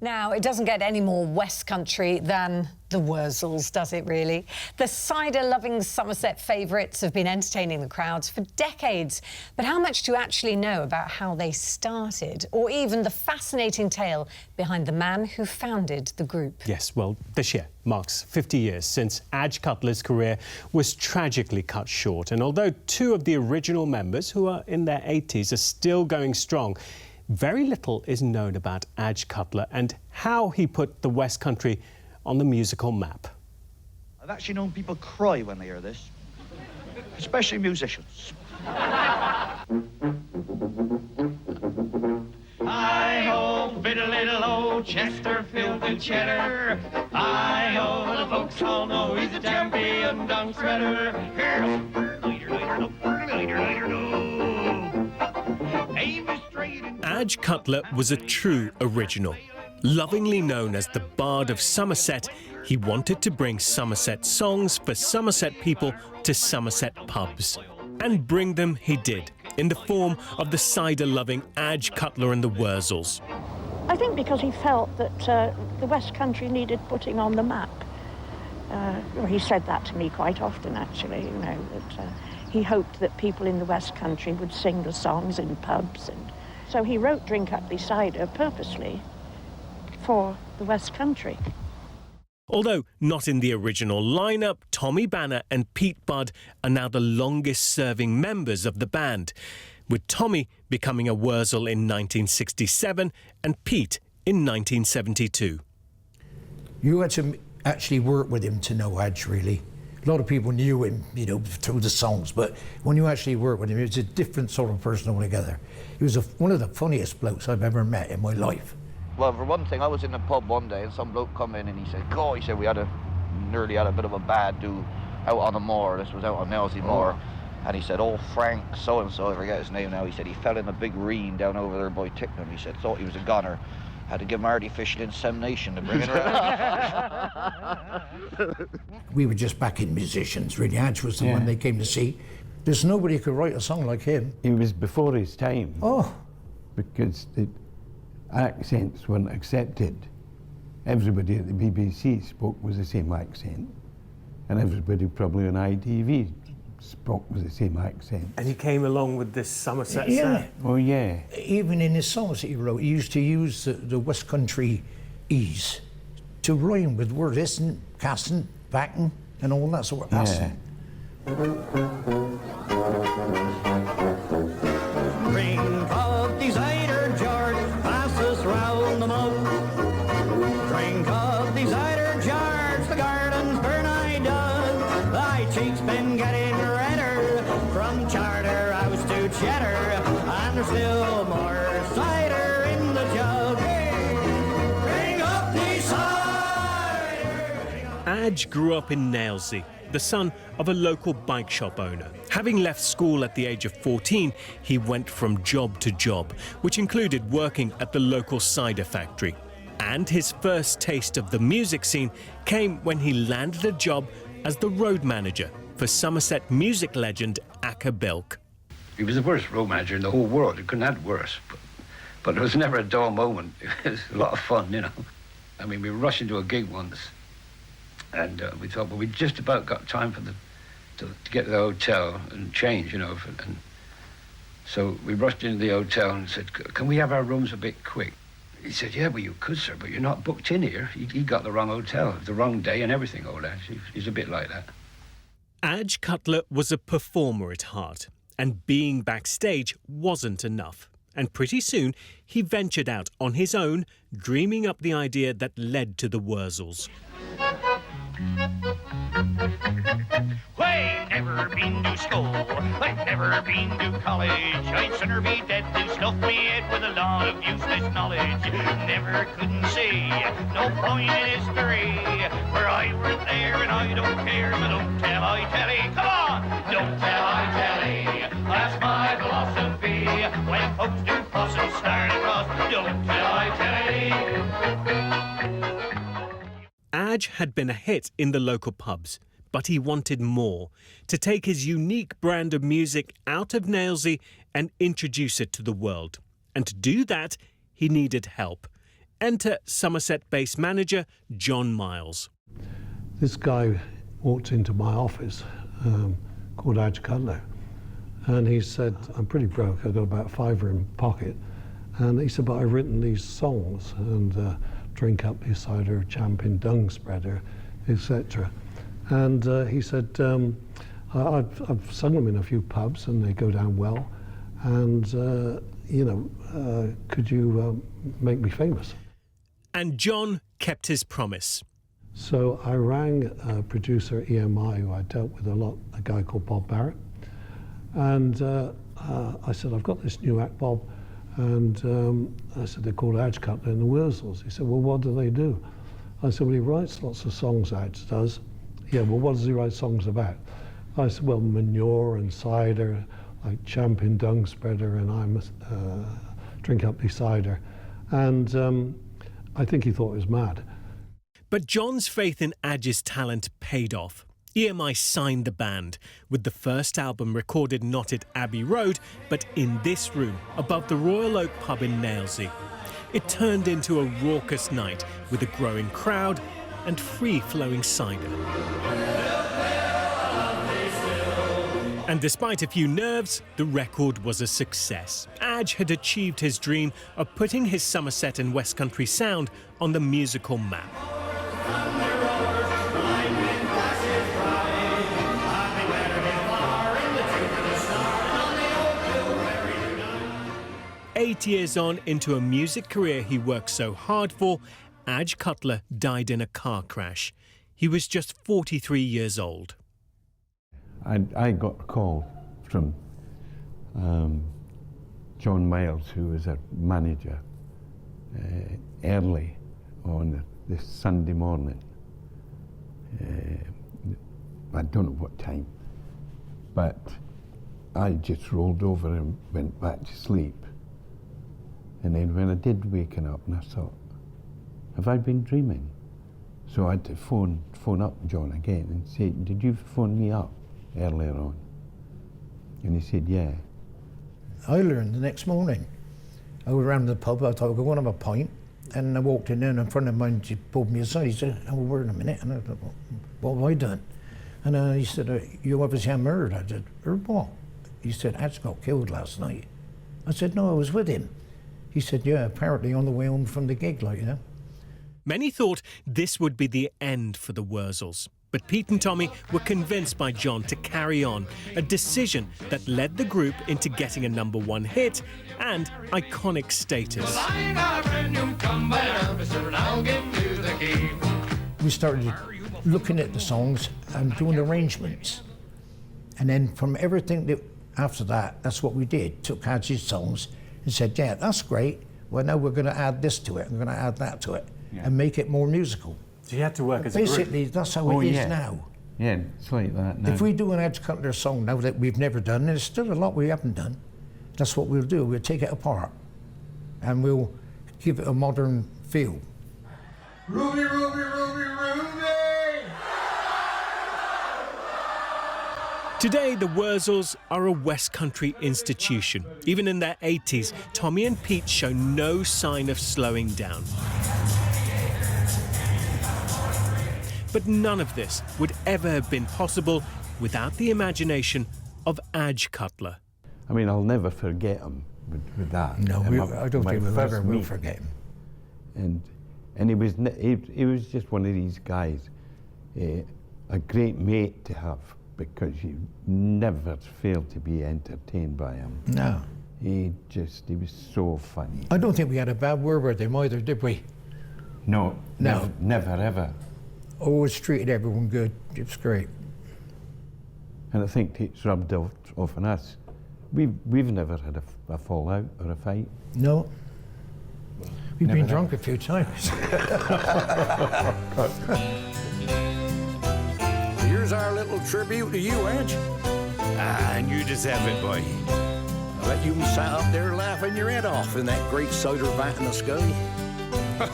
Now, it doesn't get any more West Country than the Wurzels, does it really? The cider-loving Somerset favourites have been entertaining the crowds for decades. But how much do you actually know about how they started, or even the fascinating tale behind the man who founded the group? Yes, well, this year marks 50 years since Adge Cutler's career was tragically cut short. And although two of the original members, who are in their 80s, are still going strong, very little is known about Adge Cutler and how he put the West Country on the musical map. I've actually known people cry when they hear this, especially musicians. Hi-ho, fiddle little old Chesterfield and cheddar. Hi-ho, the folks all know he's a champion down shredder. Adge Cutler was a true original. Lovingly known as the Bard of Somerset, he wanted to bring Somerset songs for Somerset people to Somerset pubs. And bring them he did, in the form of the cider-loving Adge Cutler and the Wurzels. I think because he felt that the West Country needed putting on the map. He said that to me quite often, actually, you know, that he hoped that people in the West Country would sing the songs in pubs. And so he wrote Drink Up the Cider purposely for the West Country. Although not in the original lineup, Tommy Banner and Pete Budd are now the longest-serving members of the band, with Tommy becoming a Wurzel in 1967 and Pete in 1972. You had to actually work with him to know Adge, really. A lot of people knew him, you know, through the songs, but when you actually work with him, he was a different sort of person altogether. He was one of the funniest blokes I've ever met in my life. Well, for one thing, I was in the pub one day and some bloke come in and he said, "God," he said, "we nearly had a bit of a bad do out on the moor." This was out on Nailsea Moor. And he said, "Oh, Frank so-and-so," I forget his name now, he said he fell in a big ream down over there by Ticknam. He said, thought he was a gunner. Had to give him artificial insemination to bring it around. We were just backing musicians, really. Adge was the one they came to see. There's nobody who could write a song like him. He was before his time. Oh. Because the accents weren't accepted. Everybody at the BBC spoke with the same accent, and everybody probably on ITV spoke with the same accent. And he came along with this Somerset sound. Oh, yeah. Even in his songs that he wrote, he used to use the West Country ease to rhyme with words, isn't, casting, backing, and all that sort of passing. Drink of the cider jar, pass us round the mug. Drink of the cider jars, the gardens burn I dug. Thy cheeks been getting redder, from Charterhouse to Cheddar, and there's still more cider in the jug. Drink up the cider. Adge grew up in Nailsea, the son of a local bike shop owner. Having left school at the age of 14, he went from job to job, which included working at the local cider factory. And his first taste of the music scene came when he landed a job as the road manager for Somerset music legend Acca Bilk. He was the worst road manager in the whole world. It couldn't have had worse. But there was never a dull moment. It was a lot of fun, you know. I mean, we were rushing to a gig once, and we thought, well, we just about got time for to get to the hotel and change, you know. And so we rushed into the hotel and said, "Can we have our rooms a bit quick?" He said, "Yeah, well, you could, sir, but you're not booked in here. He got the wrong hotel, the wrong day and everything, old Adge. He's a bit like that." Adge Cutler was a performer at heart, and being backstage wasn't enough. And pretty soon, he ventured out on his own, dreaming up the idea that led to the Wurzels. I've never been to school, I've never been to college. I'd sooner be dead than stuff me head with a lot of useless knowledge. Never couldn't see no point in history, for I weren't there and I don't care. So don't tell I telly, come on, don't tell I telly. That's my philosophy. When folks do fuss and start across, don't tell I telly. Adge had been a hit in the local pubs, but he wanted more, to take his unique brand of music out of Nailsea and introduce it to the world. And to do that, he needed help. Enter Somerset-based manager John Miles. This guy walked into my office called Adge Cutler, and he said, I'm pretty broke, I've got about £5 in pocket. And he said, but I've written these songs, and Drink Up Your Cider, Champion Dung Spreader, etc. And he said, I've sung them in a few pubs and they go down well, and could you make me famous? And John kept his promise. So I rang producer EMI, who I dealt with a lot, a guy called Bob Barrett, and I said, I've got this new act, Bob, and I said, they're called Adge Cutler and the Wurzels. He said, well, what do they do? I said, well, he writes lots of songs, Adge does. Yeah, well, what does he write songs about? I said, well, manure and cider, like Champion Dung Spreader, and I'm Drink Up the Cider. And I think he thought I was mad. But John's faith in Adge's talent paid off. EMI signed the band, with the first album recorded not at Abbey Road, but in this room, above the Royal Oak pub in Nailsea. It turned into a raucous night, with a growing crowd and free-flowing cider. And despite a few nerves, the record was a success. Adge had achieved his dream of putting his Somerset and West Country sound on the musical map. Eight years on into a music career he worked so hard for, Adge Cutler died in a car crash. He was just 43 years old. I got a call from John Miles, who was a manager, early on this Sunday morning. I don't know what time, but I just rolled over and went back to sleep. And then when I did waken up, and I thought, have I been dreaming? So I had to phone up John again and say, did you phone me up earlier on? And he said, yeah. I learned the next morning. I was around the pub, I thought I'd go and have a pint, and I walked in there and a friend of mine pulled me aside. He said, oh, wait a minute. And I thought, what have I done? And he said, you obviously haven't heard. I said, heard what? He said, Adge got killed last night. I said, no, I was with him. He said, yeah, apparently on the way home from the gig, like, you know. Many thought this would be the end for the Wurzels. But Pete and Tommy were convinced by John to carry on, a decision that led the group into getting a #1 hit and iconic status. We started looking at the songs and doing arrangements. And then from everything that after that, that's what we did. Took Adge's songs and said, yeah, that's great. Well, now we're going to add this to it, and we're going to add that to it, and make it more musical. So you had to work as a group? Basically, that's how it is now. Yeah, it's like that now. If we do an Adge Cutler song now that we've never done, and there's still a lot we haven't done, that's what we'll do. We'll take it apart, and we'll give it a modern feel. Ruby, Ruby, Ruby, Ruby! Today, the Wurzels are a West Country institution. Even in their 80s, Tommy and Pete show no sign of slowing down. But none of this would ever have been possible without the imagination of Adge Cutler. I mean, I'll never forget him with that. No, I don't think we'll ever will forget him. And he was just one of these guys, a great mate to have, because you never failed to be entertained by him. No. He was so funny. I don't think we had a bad word with him either, did we? No. Never ever. Always treated everyone good. It was great. And I think it's rubbed off on us. We've never had a fallout or a fight. No. We've been drunk a few times. Here's our little tribute to you, Adge. And you deserve it, boy. I bet you sat up there laughing your head off in that great cider vat in the sky.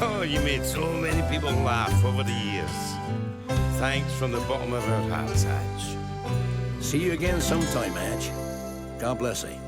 Oh, you made so many people laugh over the years. Thanks from the bottom of our hearts, Adge. See you again sometime, Adge. God bless you.